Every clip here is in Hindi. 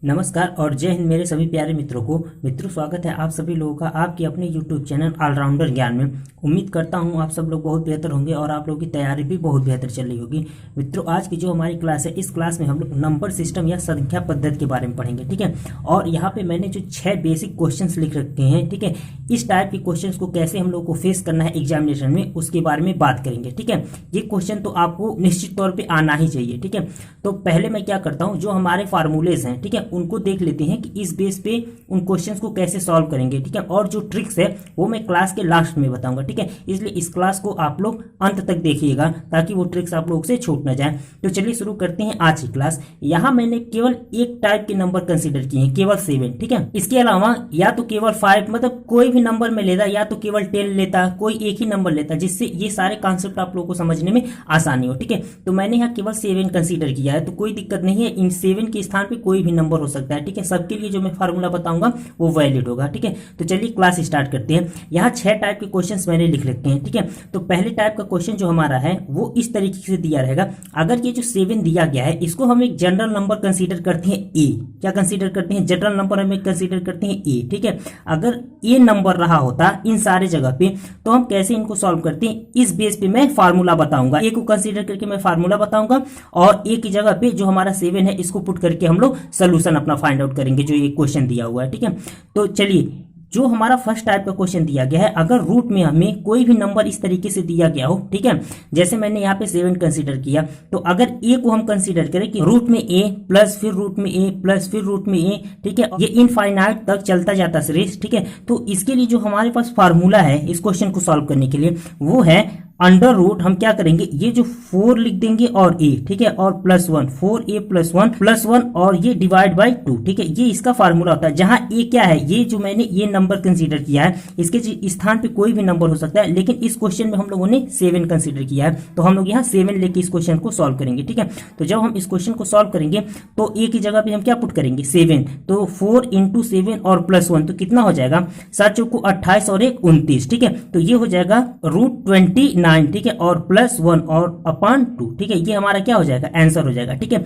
नमस्कार और जय हिंद मेरे सभी प्यारे मित्रों स्वागत है आप सभी लोगों का आपके अपने YouTube चैनल ऑलराउंडर ज्ञान में। उम्मीद करता हूं आप सब लोग बहुत बेहतर होंगे और आप लोगों की तैयारी भी बहुत बेहतर चल रही होगी। मित्रों, आज की जो हमारी क्लास है, इस क्लास में हम लोग नंबर सिस्टम या संख्या पद्धति के बारे में पढ़ेंगे, ठीक है। और यहाँ पे मैंने जो 6 बेसिक क्वेश्चन लिख रखे हैं, ठीक है, इस टाइप के क्वेश्चन को कैसे हम लोग को फेस करना है एग्जामिनेशन में, उसके बारे में बात करेंगे, ठीक है। ये क्वेश्चन तो आपको निश्चित तौर पर आना ही चाहिए, ठीक है। तो पहले मैं क्या करता हूँ, जो हमारे फार्मूलेज हैं, ठीक है, उनको देख लेते हैं कि इस बेस पे उन क्वेश्चंस को कैसे सॉल्व करेंगे, ठीक है। और जो ट्रिक्स है वो मैं क्लास के लास्ट में बताऊंगा, ठीक है। इसलिए इस क्लास को आप लोग अंत तक देखिएगा ताकि वो ट्रिक्स आप लोग से छूट ना जाए। तो चलिए शुरू करते हैं आज की क्लास। यहाँ मैंने केवल एक टाइप के नंबर कंसीडर किए हैं, केवल 7, ठीक है। इसके अलावा या तो केवल 5, मतलब कोई भी नंबर में लेता, या तो केवल 10 लेता, कोई एक ही नंबर लेता, जिससे ये सारे कॉन्सेप्ट आप लोगों को समझने में आसानी हो, ठीक है। तो मैंने यहाँ केवल 7 कंसीडर किया है, तो कोई दिक्कत नहीं है। इन 7 के स्थान पे कोई भी नंबर हो सकता है, ठीक है। सबके लिए जो मैं फार्मूला बताऊंगा वो वैलिड होगा, ठीक है। तो चलिए क्लास स्टार्ट करते हैं। यहाँ 6 टाइप के क्वेश्चंस मैंने लिख रखे हैं, ठीक है। तो पहले टाइप का क्वेश्चन जो हमारा है वो इस तरीके से दिया रहेगा। अगर ये जो 7 दिया गया है, इसको हम एक जनरल नंबर कंसीडर करते हैं ए। क्या कंसीडर करते हैं? जनरल नंबर हम कंसीडर करते हैं ए, ठीक है। अगर ए नंबर रहा होता इन सारे जगह पे, तो हम कैसे इनको सॉल्व करते हैं, इस बेस पे मैं फार्मूला बताऊंगा। ए को कंसीडर करके मैं फार्मूला बताऊंगा और ए की जगह पे जो हमारा 7 है इसको पुट करके हम लोग सोल्यूशन अपना फाइंड आउट करेंगे जो ये क्वेश्चन दिया हुआ है, ठीक है। तो चलिए, जो हमारा फर्स्ट टाइप का क्वेश्चन दिया गया है, अगर रूट में हमें कोई भी नंबर इस तरीके से दिया गया हो, ठीक है, जैसे मैंने यहाँ पे 7 कंसीडर किया, तो अगर ए को हम कंसीडर करें कि रूट में ए प्लस फिर रूट में ए प्लस फिर रूट में ए, ठीक है, ये इनफाइनाइट तक चलता जाता सीरीज, ठीक है। तो इसके लिए जो हमारे पास फार्मूला है इस क्वेश्चन को सॉल्व करने के लिए, वो है अंडर रूट। हम क्या करेंगे, ये जो 4 लिख देंगे और ए, ठीक है, और +1, 4a + 1 और ये डिवाइड बाई 2, ठीक है। ये इसका फार्मूला होता है। जहां ए क्या है, ये जो मैंने ये नंबर कंसीडर किया है, इसके स्थान पे कोई भी नंबर हो सकता है, लेकिन इस क्वेश्चन में हम लोगों ने 7 कंसीडर किया है, तो हम लोग यहाँ 7 लेके इस क्वेश्चन को सॉल्व करेंगे, ठीक है। तो जब हम इस क्वेश्चन को सॉल्व करेंगे तो ए की जगह पे हम क्या पुट करेंगे, 7। तो 4 × 7 और +1, तो कितना हो जाएगा, 7 × 4 = 28 और 1 29, ठीक है। तो ये हो जाएगा √29, ठीक है, और +1 और अपॉन 2, ठीक है। ये हमारा क्या हो जाएगा, आंसर हो जाएगा, ठीक है।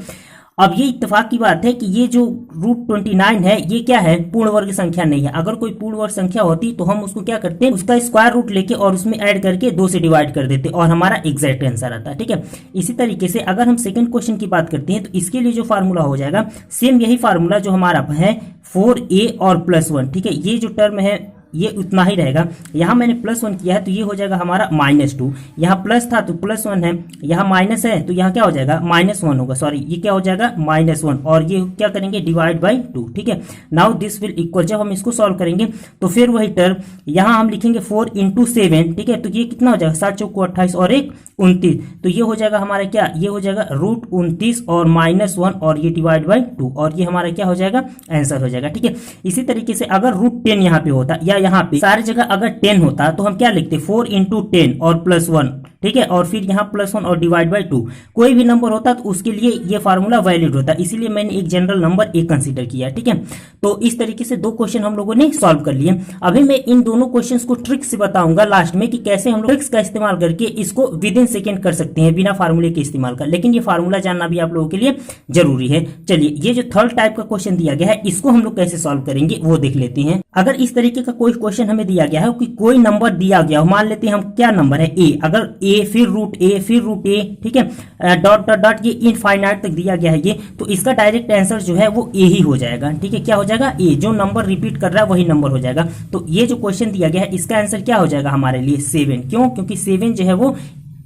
अब ये इत्तेफाक की बात है कि ये जो √29 है, ये क्या है, पूर्ण वर्ग संख्या नहीं है। अगर कोई पूर्ण वर्ग संख्या होती तो हम उसको क्या करते हैं, उसका स्क्वायर रूट लेके और उसमें ऐड करके 2 से डिवाइड कर देते और हमारा एग्जैक्ट आंसर आता है, ठीक है। इसी तरीके से अगर हम सेकंड क्वेश्चन की बात करते हैं, तो इसके लिए जो फार्मूला हो जाएगा, सेम यही फार्मूला जो हमारा है 4a और +1, ठीक है। ये जो टर्म है ये उतना ही रहेगा। यहाँ मैंने +1 किया है तो ये हो जाएगा हमारा -2। यहाँ प्लस था तो +1 है, यहाँ माइनस है तो यहाँ क्या हो जाएगा, -1 होगा, सॉरी ये क्या हो जाएगा, -1, और ये क्या करेंगे, डिवाइड बाई 2, ठीक है। नाउ दिस विल इक्वल, जब हम इसको सॉल्व करेंगे तो फिर वही टर्म यहाँ हम लिखेंगे 4 × 7, ठीक है। तो ये कितना हो जाएगा, 7 × 4 = 28 और 1 29, तो ये हो जाएगा हमारा क्या, ये हो जाएगा √29 और -1 और ये डिवाइड बाई 2, और ये हमारा क्या हो जाएगा, आंसर हो जाएगा, ठीक है। इसी तरीके से अगर √10 यहाँ पे होता या यहाँ पे सारी जगह अगर 10 होता तो हम क्या लिखते, 4 × 10 और +1, ठीक है, और फिर यहाँ +1 और डिवाइड बाई 2, कोई भी नंबर होता तो उसके लिए ये फार्मूला वैलिड होता, इसीलिए मैंने एक जनरल नंबर ए कंसीडर किया, ठीक है। तो इस तरीके से 2 क्वेश्चन हम लोगों ने सॉल्व कर लिए। अभी मैं इन दोनों क्वेश्चंस को ट्रिक से बताऊंगा लास्ट में कि कैसे हम लोग ट्रिक्स का इस्तेमाल करके इसको विद इन सेकेंड कर सकते हैं बिना फार्मूले के इस्तेमाल कर, लेकिन ये फार्मूला जानना भी आप लोगों के लिए जरूरी है। चलिए, ये जो थर्ड टाइप का क्वेश्चन दिया गया है, इसको हम लोग कैसे सॉल्व करेंगे वो देख लेते हैं। अगर इस तरीके का कोई क्वेश्चन हमें दिया गया है कि कोई नंबर दिया गया हो, मान लेते हैं हम क्या नंबर है ए, अगर ए फिर √a फिर √a, ठीक है, डॉट डॉट डॉट, ये इनफाइनाइट तक दिया गया है ये, तो इसका डायरेक्ट आंसर जो है वो ए ही हो जाएगा, ठीक है। क्या हो जाएगा, ए, जो नंबर रिपीट कर रहा है वही नंबर हो जाएगा। तो ये जो क्वेश्चन दिया गया है इसका आंसर क्या हो जाएगा हमारे लिए, 7। क्यों, क्योंकि 7 जो है वो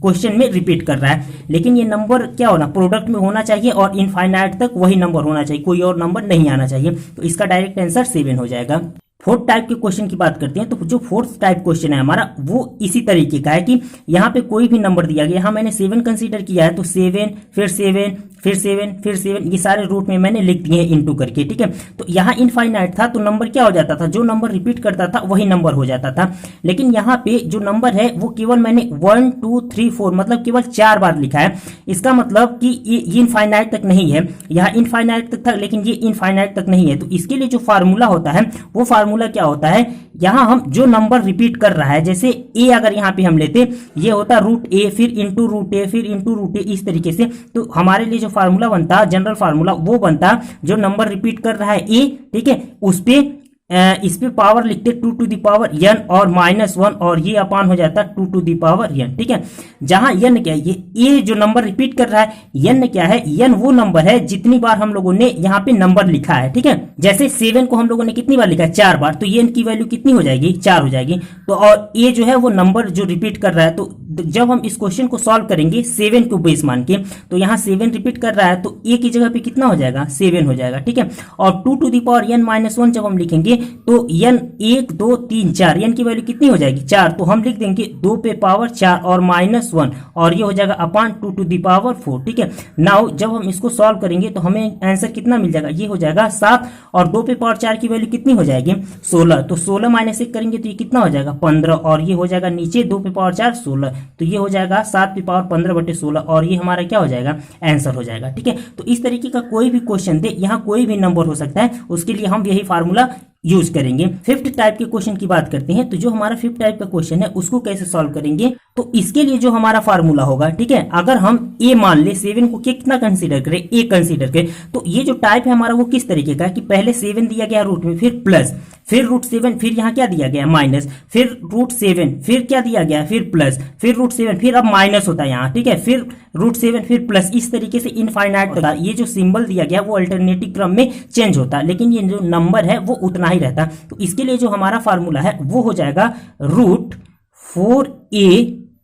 क्वेश्चन में रिपीट कर रहा है, लेकिन ये नंबर क्या होना, प्रोडक्ट में होना चाहिए और इनफाइनाइट तक वही नंबर होना चाहिए, कोई और नंबर नहीं आना चाहिए। तो इसका डायरेक्ट आंसर 7 हो जाएगा। फोर्थ टाइप के क्वेश्चन की बात करते हैं, तो जो फोर्थ टाइप क्वेश्चन है हमारा वो इसी तरीके का है कि यहाँ पे कोई भी नंबर दिया गया, यहाँ मैंने 7 कंसीडर किया है, तो 7 फिर 7 फिर 7 फिर 7, ये सारे रूट में मैंने लिख दिए हैं इनटू करके, ठीक है। तो यहाँ इनफाइनाइट था तो नंबर क्या हो जाता था, जो नंबर रिपीट करता था वही नंबर हो जाता था, लेकिन यहाँ पे जो नंबर है वो केवल मैंने 1 2 3 4 मतलब केवल 4 बार लिखा है। इसका मतलब कि ये इनफाइनाइट तक नहीं है, यहाँ इनफाइनाइट तक था लेकिन ये इनफाइनाइट तक नहीं है। तो इसके लिए जो फार्मूला होता है वो फार्मूला क्या होता है, यहाँ हम जो नंबर रिपीट कर रहा है, जैसे ए अगर यहाँ पे हम लेते, ये होता √a फिर √a फिर √a, इस तरीके से। तो हमारे लिए जो जो फार्मूला बनता, जनरल फार्मूला वो बनता, जो नंबर रिपीट कर रहा है ए, ठीक है, उस पे इस पे पावर लिखते 2 टू द पावर n और -1 और ये अपान हो जाता 2 टू द पावर n, ठीक है। जहां n क्या है, ये जो नंबर रिपीट कर रहा है n क्या है, n वो नंबर है जितनी बार हम लोगों ने यहाँ पे नंबर लिखा है, ठीक है। जैसे 7 को हम लोगों ने कितनी बार लिखा है, 4 बार, तो n की वैल्यू कितनी हो जाएगी, 4 हो जाएगी। तो और ये जो है वो नंबर जो रिपीट कर रहा है, तो जब हम इस क्वेश्चन को सॉल्व करेंगे 7 को बेस मान के, तो यहाँ 7 रिपीट कर रहा है, तो a की जगह पे कितना हो जाएगा, 7 हो जाएगा, ठीक है। और 2 टू द पावर n -1 जब हम लिखेंगे तो n 1 2 3 4, n की वैल्यू कितनी हो जाएगी, 4, तो हम लिख देंगे 2 पे पावर 4 और -1 और ये हो जाएगा अपान 2 टू द पावर 4, ठीक है। नाउ जब हम इसको सॉल्व करेंगे तो हमें आंसर कितना मिल जाएगा, ये हो जाएगा 7 और 2 पे पावर 4 की वैल्यू कितनी हो जाएगी, 16, तो 16 माइनस 1 करेंगे तो ये कितना हो जाएगा, 15 और ये हो जाएगा नीचे 2 पे पावर 4 16, तो ये हो जाएगा 7 पे पावर 15/16 और ये हमारा क्या हो जाएगा, आंसर हो जाएगा, ठीक है। तो इस तरीके का कोई भी क्वेश्चन दे, यहाँ कोई भी नंबर हो सकता है, उसके लिए हम यही फार्मूला यूज करेंगे। फिफ्थ टाइप के क्वेश्चन की बात करते हैं, तो जो हमारा फिफ्थ टाइप का क्वेश्चन है उसको कैसे सॉल्व करेंगे, तो इसके लिए जो हमारा फार्मूला होगा, ठीक है, अगर हम ए मान ले, 7 को कितना कंसीडर करें, ए कंसीडर करें, तो ये जो टाइप है हमारा वो किस तरीके का है कि पहले 7 दिया गया रूट में, फिर प्लस, फिर √7, फिर यहाँ क्या दिया गया माइनस, फिर √7, फिर क्या दिया गया, फिर प्लस, फिर √7, फिर अब माइनस होता है यहाँ, ठीक है, फिर √7, फिर प्लस, इस तरीके से इनफाइनाइट होता है। ये जो सिंबल दिया गया वो अल्टरनेटिव क्रम में चेंज होता है, लेकिन ये जो नंबर है वो उतना ही रहता। तो इसके लिए जो हमारा फार्मूला है वो हो जाएगा √4a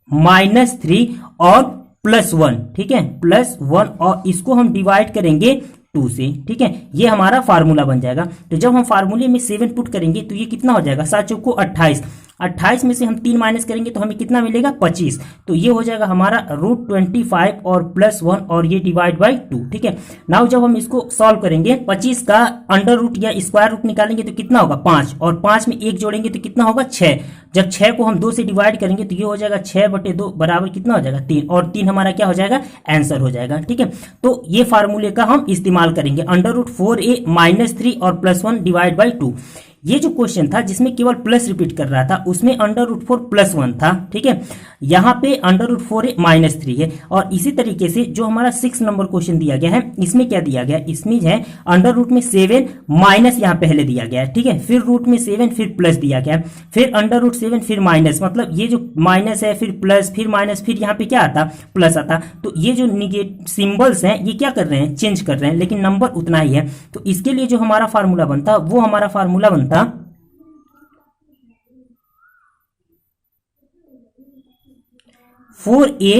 - 3 और +1, ठीक है, +1 और इसको हम डिवाइड करेंगे 2 से, ठीक है, ये हमारा फार्मूला बन जाएगा। तो जब हम फार्मूले में 7 पुट करेंगे तो ये कितना हो जाएगा, 7 चौको 28, 28 में से हम 3 माइनस करेंगे तो हमें कितना मिलेगा, 25, तो ये हो जाएगा हमारा √25 और +1 और ये डिवाइड बाई 2, ठीक है। नाउ जब हम इसको सॉल्व करेंगे, 25 का अंडर रूट या स्क्वायर रूट निकालेंगे तो कितना होगा, 5, और 5 में 1 जोड़ेंगे तो कितना होगा, 6, जब 6 को हम 2 से डिवाइड करेंगे तो ये हो जाएगा 6/2 बराबर कितना हो जाएगा, 3, और 3 हमारा क्या हो जाएगा, आंसर हो जाएगा, ठीक है। तो ये फार्मूले का हम इस्तेमाल करेंगे, √4a - 3 और +1 डिवाइड बाई 2। ये जो क्वेश्चन था जिसमें केवल प्लस रिपीट कर रहा था उसमें √4 +1 था, ठीक है, यहाँ पे √4a - 3 है। और इसी तरीके से जो हमारा 6 नंबर क्वेश्चन दिया गया है, इसमें क्या दिया गया, इसमें है अंडर में 7 माइनस यहाँ पहले दिया गया है, ठीक है, फिर रूट में 7 फिर प्लस दिया गया है, फिर √7 फिर माइनस, मतलब ये जो माइनस है फिर प्लस फिर माइनस, फिर यहाँ पे क्या आता, प्लस आता। तो ये जो निगेटिव सिंबल्स हैं ये क्या कर रहे हैं, चेंज कर रहे हैं, लेकिन नंबर उतना ही है। तो इसके लिए जो हमारा फार्मूला बनता वो हमारा फार्मूला बनता 4a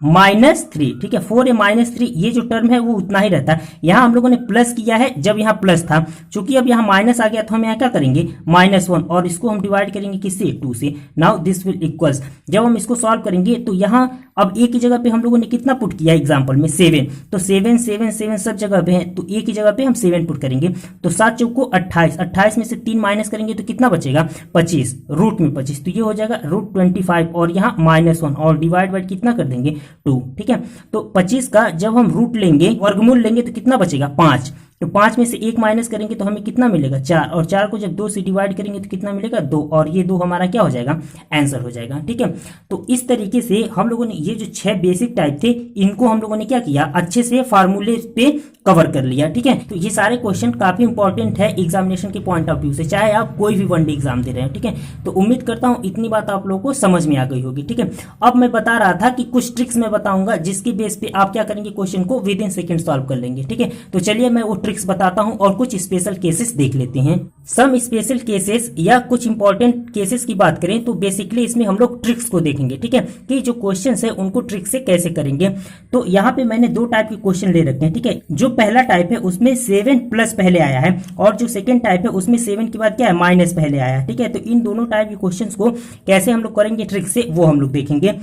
- 3, ठीक है, 4a - 3, ये जो टर्म है वो उतना ही रहता है। यहाँ हम लोगों ने प्लस किया है जब यहाँ प्लस था, चूंकि अब यहाँ माइनस आ गया तो हम यहाँ क्या करेंगे, -1, और इसको हम डिवाइड करेंगे किससे, 2 से। नाउ दिस विल इक्वल्स, जब हम इसको सॉल्व करेंगे तो यहाँ अब ए की जगह पे हम लोगों ने कितना पुट किया एग्जाम्पल में, 7, तो 7 7 7 सब जगह पे है, तो ए की जगह पे हम 7 पुट करेंगे, तो 7 चौको 28, 28 में से 3 माइनस करेंगे तो कितना बचेगा, 25, रूट में 25, तो ये हो जाएगा √25 और यहाँ -1 और डिवाइड बाई कितना कर देंगे, 2, ठीक है। तो 25 का जब हम रूट लेंगे, वर्गमूल लेंगे तो कितना बचेगा, 5, तो 5 में से 1 माइनस करेंगे तो हमें कितना मिलेगा, 4, और 4 को जब 2 से डिवाइड करेंगे तो कितना मिलेगा, 2, और ये 2 हमारा क्या हो जाएगा, आंसर हो जाएगा, ठीक है। तो इस तरीके से हम लोगों ने ये जो 6 बेसिक टाइप थे इनको हम लोगों ने क्या किया, अच्छे से फार्मूले पे कवर कर लिया, ठीक है। तो ये सारे क्वेश्चन काफी इंपॉर्टेंट है एग्जामिनेशन के पॉइंट ऑफ व्यू से, चाहे आप कोई भी वनडे एग्जाम दे रहे हैं, ठीक है। तो उम्मीद करता हूं इतनी बात आप लोगों को समझ में आ गई होगी, ठीक है। अब मैं बता रहा था कि कुछ ट्रिक्स मैं बताऊंगा जिसके बेस पे आप क्या करेंगे, क्वेश्चन को विद इन सेकंड सॉल्व कर लेंगे, ठीक है। तो चलिए मैं वो ट्रिक्स बताता हूं और कुछ स्पेशल केसेस देख लेते हैं। सम स्पेशल केसेस या कुछ इंपॉर्टेंट केसेस की बात करें तो बेसिकली इसमें हम लोग ट्रिक्स को देखेंगे, ठीक है, कि जो क्वेश्चंस है उनको ट्रिक से कैसे करेंगे। तो यहाँ पे मैंने 2 टाइप के क्वेश्चन ले रखे हैं, ठीक है। जो पहला टाइप है उसमें 7 प्लस पहले आया है, और जो सेकंड टाइप है उसमें 7 के बाद क्या है, माइनस पहले आया है, ठीक है। तो इन दोनों टाइप के क्वेश्चंस को कैसे हम लोग करेंगे ट्रिक से, वो हम लोग देखेंगे।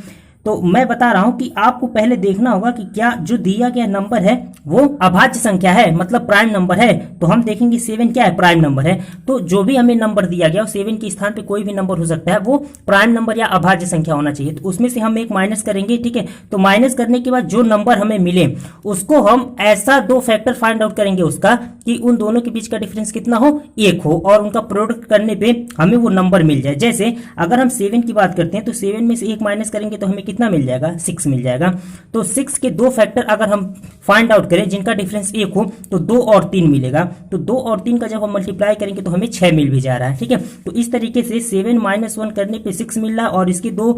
तो मैं बता रहा हूं कि आपको पहले देखना होगा कि क्या जो दिया गया नंबर है वो अभाज्य संख्या है, मतलब प्राइम नंबर है। तो हम देखेंगे 7 क्या है, प्राइम नंबर है। तो जो भी हमें नंबर दिया गया 7 के स्थान पे कोई भी नंबर हो सकता है, वो प्राइम नंबर या अभाज्य संख्या होना चाहिए। तो उसमें से हम एक माइनस करेंगे, ठीक है। तो माइनस करने के बाद जो नंबर हमें मिले उसको हम ऐसा 2 फैक्टर फाइंड आउट करेंगे उसका कि उन दोनों के बीच का डिफरेंस कितना हो, 1 हो, और उनका प्रोडक्ट करने पे हमें वो नंबर मिल जाए। जैसे अगर हम 7 की बात करते हैं तो 7 में से 1 माइनस करेंगे तो हमें कितना मिल जाएगा, 6 मिल जाएगा। तो 6 के दो फैक्टर अगर हम फाइंड आउट करें जिनका डिफरेंस 1 हो तो 2 और 3 मिलेगा। तो 2 और 3 का जब हम मल्टीप्लाई करेंगे तो हमें 6 मिल भी जा रहा है, ठीक है। तो इस तरीके से 7 - 1 करने पे 6 मिल रहा है और इसके दो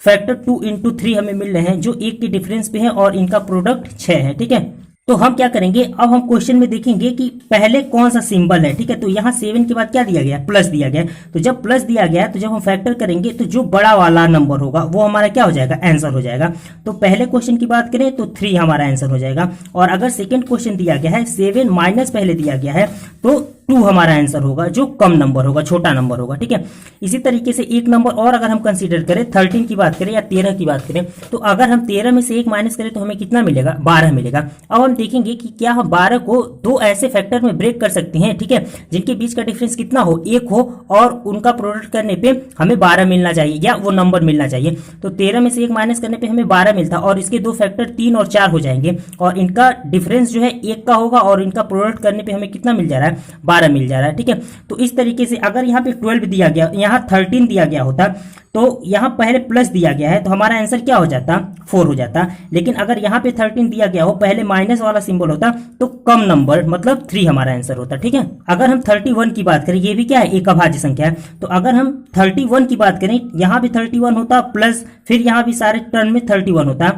फैक्टर 2 × 3 हमें मिल रहे हैं जो 1 के डिफरेंस पे है और इनका प्रोडक्ट 6 है, ठीक है। तो हम क्या करेंगे, अब हम क्वेश्चन में देखेंगे कि पहले कौन सा सिंबल है, ठीक है। तो यहाँ 7 के बाद क्या दिया गया, प्लस दिया गया। तो जब प्लस दिया गया तो जब हम फैक्टर करेंगे तो जो बड़ा वाला नंबर होगा वो हमारा क्या हो जाएगा, आंसर हो जाएगा। तो पहले क्वेश्चन की बात करें तो 3 हमारा आंसर हो जाएगा। और अगर सेकेंड क्वेश्चन दिया गया है 7 माइनस पहले दिया गया है तो 2 हमारा आंसर होगा जो कम नंबर होगा, छोटा नंबर होगा, ठीक है। इसी तरीके से एक नंबर और अगर हम कंसीडर करें 13 की बात करें या 13 की बात करें तो अगर हम 13 में से 1 माइनस करें तो हमें कितना मिलेगा, 12 मिलेगा। अब हम देखेंगे कि क्या हम 12 को दो ऐसे फैक्टर में ब्रेक कर सकते हैं, ठीक है, जिनके बीच का डिफरेंस कितना हो, 1 हो और उनका प्रोडक्ट करने पे हमें 12 मिलना चाहिए या वो नंबर मिलना चाहिए। तो 13 में से 1 माइनस करने पे हमें 12 मिलता और इसके दो फैक्टर 3 और 4 हो जाएंगे और इनका डिफरेंस जो है 1 का होगा और इनका प्रोडक्ट करने पे हमें कितना मिल जा रहा है, 12 मिल जा रहा है, ठीक है। तो इस तरीके से अगर यहाँ पे 12 दिया गया, यहाँ 13 दिया गया होता तो यहाँ पहले प्लस दिया गया है तो हमारा आंसर क्या हो जाता, 4 हो जाता। लेकिन अगर यहाँ पे 13 दिया गया हो, पहले माइनस वाला सिंबल होता तो कम नंबर मतलब 3 हमारा आंसर होता, ठीक है। अगर हम 31 की बात करें, ये भी क्या है, एक अभाज्य संख्या है। तो अगर हम 31 की बात करें, यहाँ भी 31 होता प्लस फिर यहाँ भी सारे टर्म में 31 होता,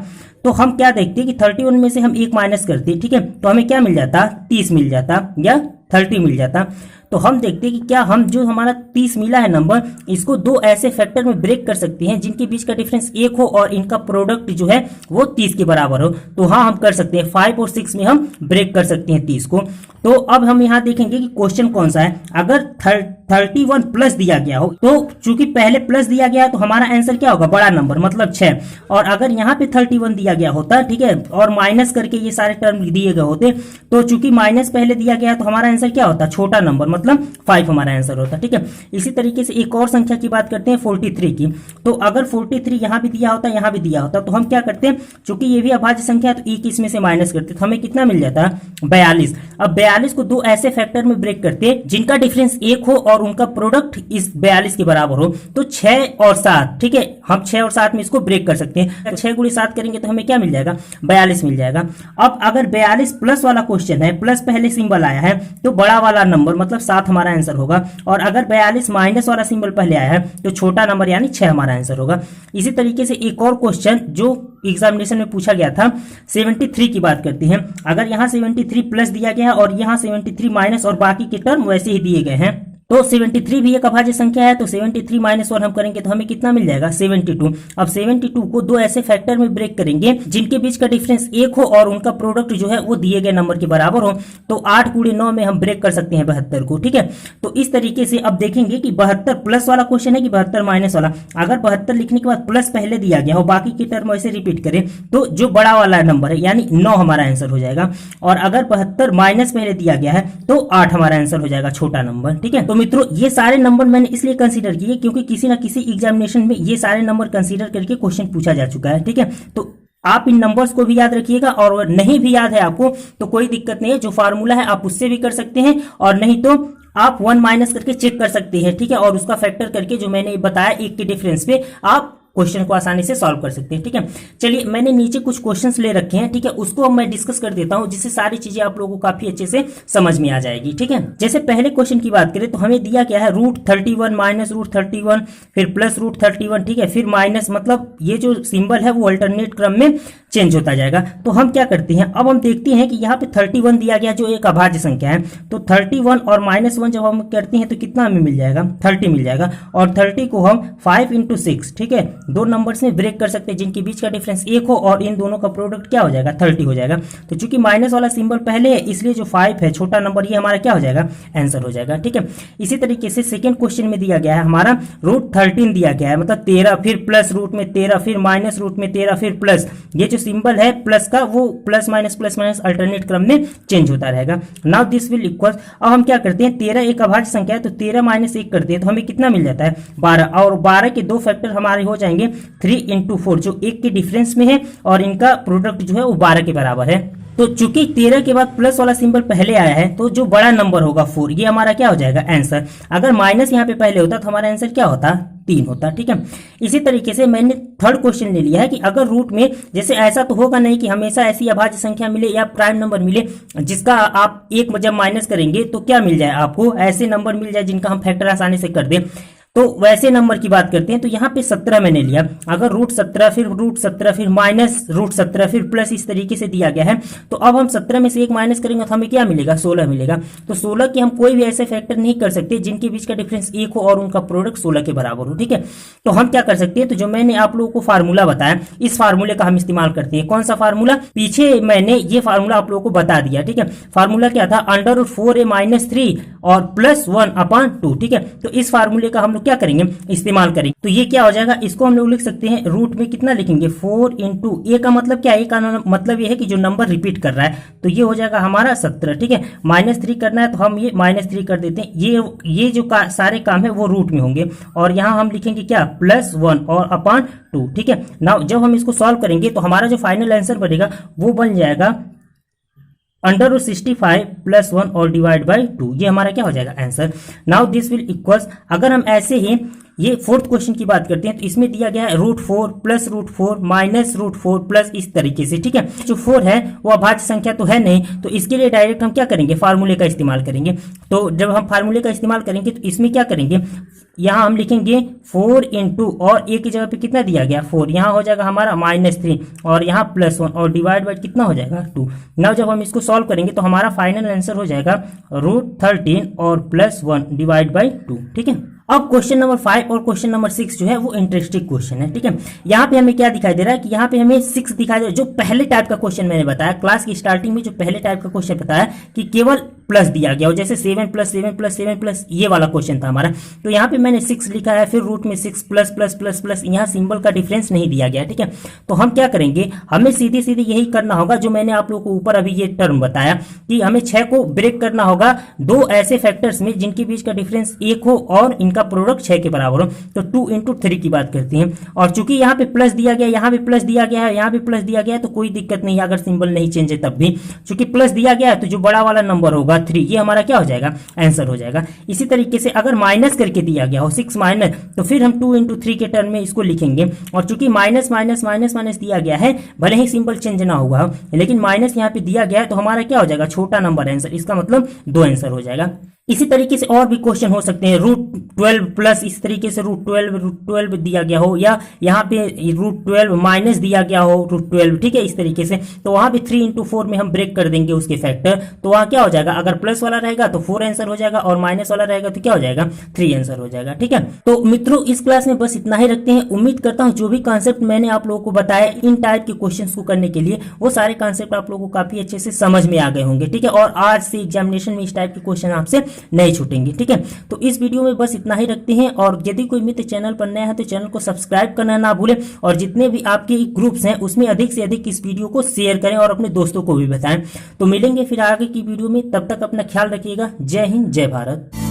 तो हम क्या देखते हैं कि 31 में से हम 1 माइनस करते, ठीक है, तो हमें क्या मिल जाता, 30 मिल जाता या 30 मिल जाता। तो हम देखते हैं कि क्या हम जो हमारा 30 मिला है नंबर, इसको दो ऐसे फैक्टर में ब्रेक कर सकते हैं जिनके बीच का डिफरेंस 1 हो और इनका प्रोडक्ट जो है वो 30 के बराबर हो। तो हाँ, हम कर सकते हैं, 5 और 6 में हम ब्रेक कर सकते हैं 30 को। तो अब हम यहाँ देखेंगे कि क्वेश्चन कौन सा है। अगर 31 प्लस दिया गया हो तो चूंकि पहले प्लस दिया गया तो हमारा आंसर क्या होगा, बड़ा नंबर मतलब 6। और अगर यहाँ पे 31 दिया गया होता, ठीक है, और माइनस करके ये सारे टर्म दिए गए होते तो चूंकि माइनस पहले दिया गया तो हमारा आंसर क्या होता, छोटा नंबर मतलब 5 हमारा आंसर होता, ठीक है। इसी तरीके से एक और संख्या की बात करते हैं 43 की। तो अगर 43 यहाँ भी दिया होता, यहाँ भी दिया होता तो हम क्या करते हैं, चूंकि ये भी अभाज्य संख्या है तो 1 इसमें से माइनस करते तो हमें कितना मिल जाता, 42। अब 42 को दो ऐसे फैक्टर में ब्रेक करते जिनका डिफरेंस 1 हो और उनका प्रोडक्ट इस 42 के बराबर हो। तो 6 और 7, ठीक है, हम 6 और 7 में इसको ब्रेक कर सकते हैं। 6 × 7 करेंगे तो हमें क्या मिल जाएगा, 42 मिल जाएगा। अब अगर 42 प्लस वाला क्वेश्चन है, प्लस पहले सिंबल आया है तो बड़ा वाला नंबर मतलब 7 हमारा आंसर होगा। और अगर 42 माइनस वाला सिंबल पहले आया है तो छोटा नंबर यानी 6 हमारा आंसर होगा। इसी तरीके से एक और क्वेश्चन जो एग्जामिनेशन में पूछा गया था 73 की बात करते हैं। अगर यहाँ 73 प्लस दिया गया है और यहाँ 73 माइनस और बाकी के टर्म वैसे ही दिए गए हैं तो 73 भी एक अभाज्य संख्या है। तो 73 - 1 हम करेंगे तो हमें कितना मिल जाएगा, 72। अब 72 को दो ऐसे फैक्टर में ब्रेक करेंगे जिनके बीच का डिफरेंस 1 हो और उनका प्रोडक्ट जो है वो दिए गए नंबर के बराबर हो। तो 8 × 9 में हम ब्रेक कर सकते हैं 72 को, ठीक है। तो इस तरीके से अब देखेंगे कि 72 प्लस वाला क्वेश्चन है कि 72 माइनस वाला। अगर 72 लिखने के बाद प्लस पहले दिया गया हो, बाकी के टर्म ऐसे रिपीट करें तो जो बड़ा वाला नंबर है यानी 9 हमारा आंसर हो जाएगा। और अगर 72 माइनस पहले दिया गया है तो 8 हमारा आंसर हो जाएगा, छोटा नंबर, ठीक है। तो मित्रों ये सारे नंबर मैंने इसलिए कंसीडर किए क्योंकि किसी ना किसी एग्जामिनेशन में ये सारे नंबर कंसीडर करके क्वेश्चन पूछा जा चुका है, ठीक है। तो आप इन नंबर्स को भी याद रखिएगा और नहीं भी याद है आपको तो कोई दिक्कत नहीं है, जो फार्मूला है आप उससे भी कर सकते हैं और नहीं तो आप 1 माइनस करके चेक कर सकते हैं, ठीक है। और उसका फैक्टर करके जो मैंने बताया 1 के डिफरेंस पे आप क्वेश्चन को आसानी से सॉल्व कर सकते हैं, ठीक है। चलिए मैंने नीचे कुछ क्वेश्चंस ले रखे हैं, ठीक है, उसको मैं डिस्कस कर देता हूं जिससे सारी चीजें आप लोगों को काफी अच्छे से समझ में आ जाएगी, ठीक है। जैसे पहले क्वेश्चन की बात करें तो हमें दिया क्या है, √31 माइनस √31 फिर प्लस √31, ठीक है, फिर माइनस, मतलब ये जो सिंबल है वो अल्टरनेट क्रम में चेंज होता जाएगा। तो हम क्या करते हैं, अब हम देखते हैं कि यहाँ पे 31 दिया गया जो एक अभाज्य संख्या है। तो 31 और -1 जब हम करते हैं तो कितना हमें मिल जाएगा, 30 मिल जाएगा। और 30 को हम 5 × 6, ठीक है, दो नंबर्स में ब्रेक कर सकते हैं जिनके बीच का डिफरेंस 1 हो और इन दोनों का प्रोडक्ट क्या हो जाएगा, 30 हो जाएगा। तो चूंकि माइनस वाला सिंबल पहले है इसलिए जो 5 है छोटा नंबर ये हमारा क्या हो जाएगा, आंसर हो जाएगा, ठीक है। इसी तरीके से सेकंड क्वेश्चन में दिया गया है हमारा √13 दिया गया है, मतलब 13 फिर प्लस रूट में 13 फिर माइनस रूट में 13 फिर प्लस, ये जो सिंबल है प्लस का वो प्लस माइनस अल्टरनेट क्रम में चेंज होता रहेगा। नाउ दिस विल इक्वल, अब हम क्या करते हैं, 13 एक अभाज्य संख्या है तो 13 - 1 करते हैं तो हमें कितना मिल जाता है, 12। और 12 के दो फैक्टर हमारे हो जाएंगे 3 × 4 जो 1 के डिफरेंस में है और इनका प्रोडक्ट जो है वो 12 के बराबर है। तो चूंकि 13 के बाद प्लस वाला सिंबल पहले आया है तो जो बड़ा नंबर होगा 4 ये हमारा क्या हो जाएगा, आंसर। अगर माइनस यहाँ पे पहले होता तो हमारा आंसर क्या होता, 3 होता। ठीक है, इसी तरीके से मैंने थर्ड क्वेश्चन ले लिया है कि अगर रूट में, जैसे ऐसा तो होगा नहीं कि हमेशा ऐसी अभाज्य संख्या मिले या प्राइम नंबर मिले जिसका आप एक जब माइनस करेंगे तो क्या मिल जाए, आपको ऐसे नंबर मिल जाए जिनका हम फैक्टर आसानी से कर दें। तो वैसे नंबर की बात करते हैं, तो यहाँ पे 17 मैंने लिया। अगर √17 फिर √17 फिर माइनस √17 फिर प्लस इस तरीके से दिया गया है, तो अब हम 17 में से एक माइनस करेंगे तो हमें क्या मिलेगा, 16 मिलेगा। तो 16 के हम कोई भी ऐसे फैक्टर नहीं कर सकते जिनके बीच का डिफरेंस 1 हो और उनका प्रोडक्ट 16 के बराबर हो। ठीक है, तो हम क्या कर सकते हैं, तो जो मैंने आप लोगों को फार्मूला बताया, इस फार्मूले का हम इस्तेमाल करते हैं। कौन सा फार्मूला, पीछे मैंने ये फार्मूला आप लोगों को बता दिया। ठीक है, फार्मूला क्या था, √4a-3 और +1/2। ठीक है, तो इस फार्मूले का हम लोग क्या करेंगे, इस्तेमाल करेंगे। तो ये क्या हो जाएगा, इसको हम लोग लिख सकते हैं, रूट में कितना लिखेंगे, 4 इंटू ए का मतलब क्या है, ए का मतलब ये है कि जो नंबर रिपीट कर रहा है, तो ये हो जाएगा हमारा 17। ठीक है, -3 करना है तो हम ये -3 कर देते हैं। ये जो सारे काम है वो रूट में होंगे और यहाँ हम लिखेंगे क्या, +1 और /2। ठीक है, नाउ जब हम इसको सॉल्व करेंगे तो हमारा जो फाइनल आंसर बनेगा वो बन जाएगा √65 +1 और /2। ये हमारा क्या हो जाएगा answer. Now this will equals, अगर हम ऐसे ही ये फोर्थ क्वेश्चन की बात करते हैं तो इसमें दिया गया है √4 + √4 माइनस √4 प्लस इस तरीके से। ठीक है, जो 4 है वो अभाज्य संख्या तो है नहीं, तो इसके लिए डायरेक्ट हम क्या करेंगे, फार्मूले का इस्तेमाल करेंगे। तो जब हम फार्मूले का इस्तेमाल करेंगे तो इसमें क्या करेंगे, यहाँ हम लिखेंगे 4 इंटू, और ए की जगह पे कितना दिया गया 4, यहाँ हो जाएगा हमारा -3 और यहाँ +1 और डिवाइड बाय कितना हो जाएगा 2। नाउ जब हम इसको सॉल्व करेंगे तो हमारा फाइनल आंसर हो जाएगा √13 और +1 डिवाइड बाई 2। ठीक है, अब क्वेश्चन नंबर 5 और क्वेश्चन नंबर 6 जो है वो इंटरेस्टिंग क्वेश्चन है। ठीक है, यहाँ पे हमें क्या दिखाई दे रहा है कि यहाँ पे हमें 6 दिखाई दे रहा है। जो पहले टाइप का क्वेश्चन मैंने बताया क्लास की स्टार्टिंग में, जो पहले टाइप का क्वेश्चन बताया कि केवल प्लस दिया गया हो, जैसे 7 + 7 + 7 प्लस, ये वाला क्वेश्चन था हमारा। तो यहाँ पे मैंने 6 लिखा है, फिर रूट में 6 प्लस प्लस प्लस प्लस, यहाँ सिंबल का डिफरेंस नहीं दिया गया। ठीक है, तो हम क्या करेंगे, हमें सीधे सीधे यही करना होगा जो मैंने आप लोगों को ऊपर अभी ये टर्म बताया कि हमें 6 को ब्रेक करना होगा दो ऐसे फैक्टर्स में जिनके बीच का डिफरेंस 1 हो और इनका प्रोडक्ट 6 के बराबर हो। तो 2 इंटू 3 की बात करते हैं, और चूंकि यहाँ पे प्लस दिया गया, यहाँ पे प्लस दिया गया है, यहाँ पे प्लस दिया गया है, तो कोई दिक्कत नहीं है अगर सिंबल नहीं चेंज है तब भी। चूंकि प्लस दिया गया है तो जो बड़ा वाला नंबर होगा 3, ये हमारा क्या हो जाएगा, आंसर हो जाएगा। इसी तरीके से अगर माइनस करके दिया गया हो 6 माइनस, तो फिर हम 2 इंटू 3 के टर्म में इसको लिखेंगे। और चूंकि माइनस माइनस माइनस माइनस दिया गया है, भले ही सिंबल चेंज ना हुआ लेकिन माइनस यहाँ पे दिया गया है, तो हमारा क्या हो जाएगा, छोटा नंबर आंसर, इसका मतलब 2 आंसर हो जाएगा। इसी तरीके से और भी क्वेश्चन हो सकते हैं, √12 प्लस इस तरीके से √12 दिया गया हो, या यहाँ पे √12 माइनस दिया गया हो √12। ठीक है, इस तरीके से, तो वहां पे 3 इंटू 4 में हम ब्रेक कर देंगे उसके फैक्टर, तो वहां क्या हो जाएगा, अगर प्लस वाला रहेगा तो 4 आंसर हो जाएगा और माइनस वाला रहेगा तो क्या हो जाएगा, 3 आंसर हो जाएगा। ठीक है, तो मित्रों इस क्लास में बस इतना ही रखते हैं। उम्मीद करता हूँ जो भी कॉन्सेप्ट मैंने आप लोगों को बताया इन टाइप के क्वेश्चन को करने के लिए, वो सारे कॉन्सेप्ट आप लोगों को काफी अच्छे से समझ में आ गए होंगे। ठीक है, और आज से एग्जामिनेशन में इस टाइप के क्वेश्चन आपसे नहीं छूटेंगे। ठीक है, तो इस वीडियो में बस इतना ही रखते हैं, और यदि कोई मित्र चैनल पर नया है तो चैनल को सब्सक्राइब करना ना भूलें, और जितने भी आपके ग्रुप्स हैं उसमें अधिक से अधिक इस वीडियो को शेयर करें और अपने दोस्तों को भी बताएं। तो मिलेंगे फिर आगे की वीडियो में, तब तक अपना ख्याल रखिएगा। जय हिंद, जय भारत।